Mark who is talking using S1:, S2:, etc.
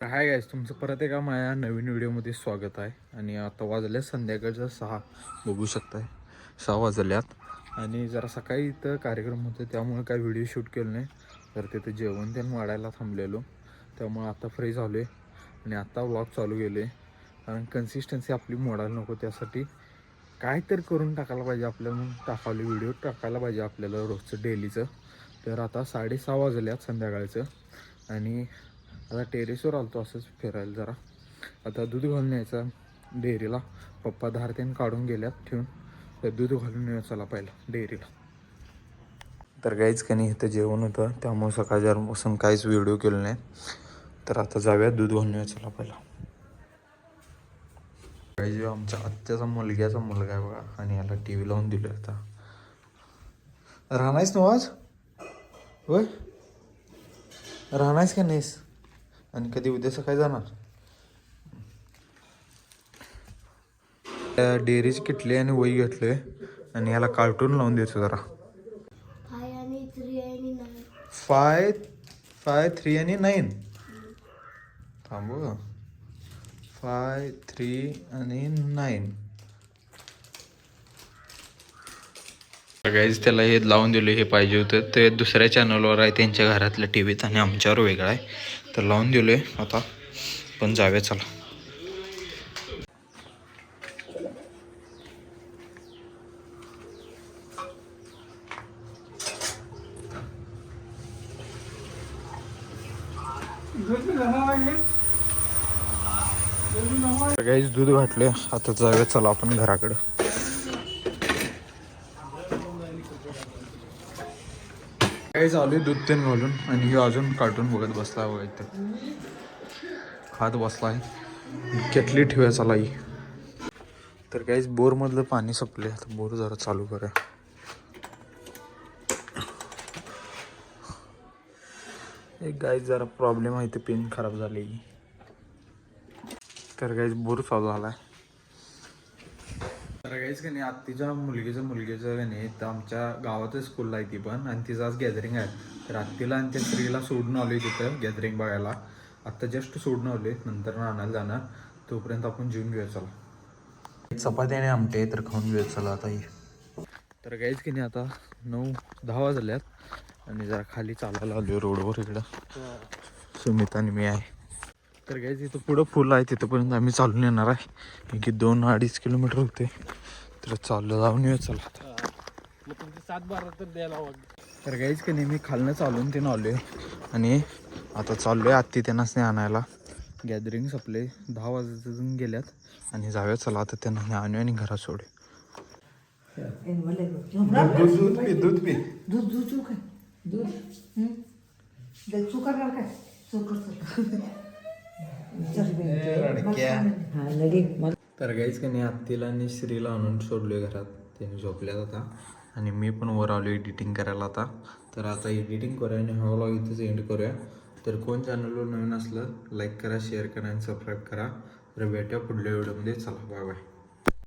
S1: Hi guys, तुमचं परत एका माझ्या नवीन व्हिडिओमध्ये स्वागत आहे. आणि आता वाजल्या संध्याकाळचं 6 बघू शकताय. 6 वाजल्यात आणि जरा सकाळी इथं कार्यक्रम होते त्यामुळे काही व्हिडिओ शूट केलं नाही. तर तिथं जेवण त्यानं वाढायला थांबलेलो, त्यामुळे आता फ्री झालो आहे आणि आता व्लॉग चालू केले. कारण कन्सिस्टन्सी आपली मोडायला नको, त्यासाठी काहीतरी करून टाकायला पाहिजे आपल्याला. म्हणून टाकावले व्हिडिओ टाकायला पाहिजे आपल्याला रोजचं डेलीचं. तर आता 6:30 वाजल्यात संध्याकाळचं आणि आता टेरेसवर आलतो असंच फिरायला जरा. आता दूध घालून यायचं डेअरीला. पप्पा धार त्यानं काढून गेल्यात ठेवून, तर दूध घालून यायचं चला पहिला डेअरीला. तर काहीच का नाही, इथं जेवण होतं त्यामुळे सकाळच्यापासून काहीच व्हिडिओ केलं नाही. तर आता जाऊया दूध घालून यायचं चला पहिला. काही आमच्या आत्याचा मुलग्याचा मुलगा आहे बघा, आणि याला टी व्ही लावून दिलं. आता राहणारच ना आज? होय, राहणारच का नाहीस? आणि कधी उद्या सकाळी जाणार? डेअरीची किटली आणि वही घेतले आणि याला कार्टून लावून द्यायचं जरा. 5, 5, 3 आणि 9. थांब, 5, 3 आणि 9. गाईज त्याला हे लावून दिलं, हे पाहिजे होतं. ते दुसऱ्या चॅनलवर आहे त्यांच्या घरातल्या टी व्हीत आणि आमच्यावर वेगळा आहे. तर लावून दिलं आहे आता, पण जाऊया चला. गाईज दूध घातले, आता जाऊया चला आपण घराकडं. काही चालू आहे दूध तेन घालून, आणि हे अजून कार्टून बघत बसला बघा. इथं खात बसलाय. केटली ठेवूया चला ही. तर काहीच बोरमधलं पाणी संपले, आता बोर जरा चालू करूया. एक गाईज जरा प्रॉब्लेम आहे, इथे पिन खराब झाली. तर काहीच बोर चालू झालाय. तर काहीच का नाही, आत्तीच्या मुलगीचं का नाही, तर आमच्या गावातच स्कूलला आहे ती पण, आणि तिचं आज गॅदरिंग आहे. तर आत्तीला आणि त्या स्त्रीला सोडून आलोय तिथं गॅदरिंग बघायला. आत्ता जस्ट सोडून आलोय, नंतर आणायला जाणार. तोपर्यंत आपण जेवून घेऊया चला. चपाती आणि आमटे तर खाऊन घेऊया चला आता ही. तर काहीच की नाही, आता 9-10 वाजल्यात आणि जरा खाली चालायला आलोय रोडवर. इकडं सुमित आणि मी आहे. तर काहीच इथं पुढं फुल आहे, तिथंपर्यंत आम्ही चालून येणार आहे. की 2-2.5 किलोमीटर होते. तर चाललं जाऊन येऊ चला. तुमचे 7-12 तर द्यायला हवं. तर काहीच की नाही, मी खालनं चालून ते आलोय आणि आता चाललोय आत्ती त्यांनाच नाही आणायला. गॅदरिंग संपले, 10 वाजून गेल्यात आणि जाऊया चला आता त्यांना आणूया आणि घरात सोडू. दूध पी, दूध पी. तर काहीच का नाही, आत्तीला आणि श्रीला आणून सोडलोय घरात. त्यांनी झोपल्यात आता आणि मी पण वर आलो एडिटिंग करायला आता. तर आता एडिटिंग करूया आणि हा व्लॉग इथेच एंड करूया. तर कोण चॅनलवर नवीन असलं लाईक करा, शेअर करा आणि सबस्क्राईब करा. तर भेटूया पुढल्या व्हिडिओमध्ये. चला बाय बाय.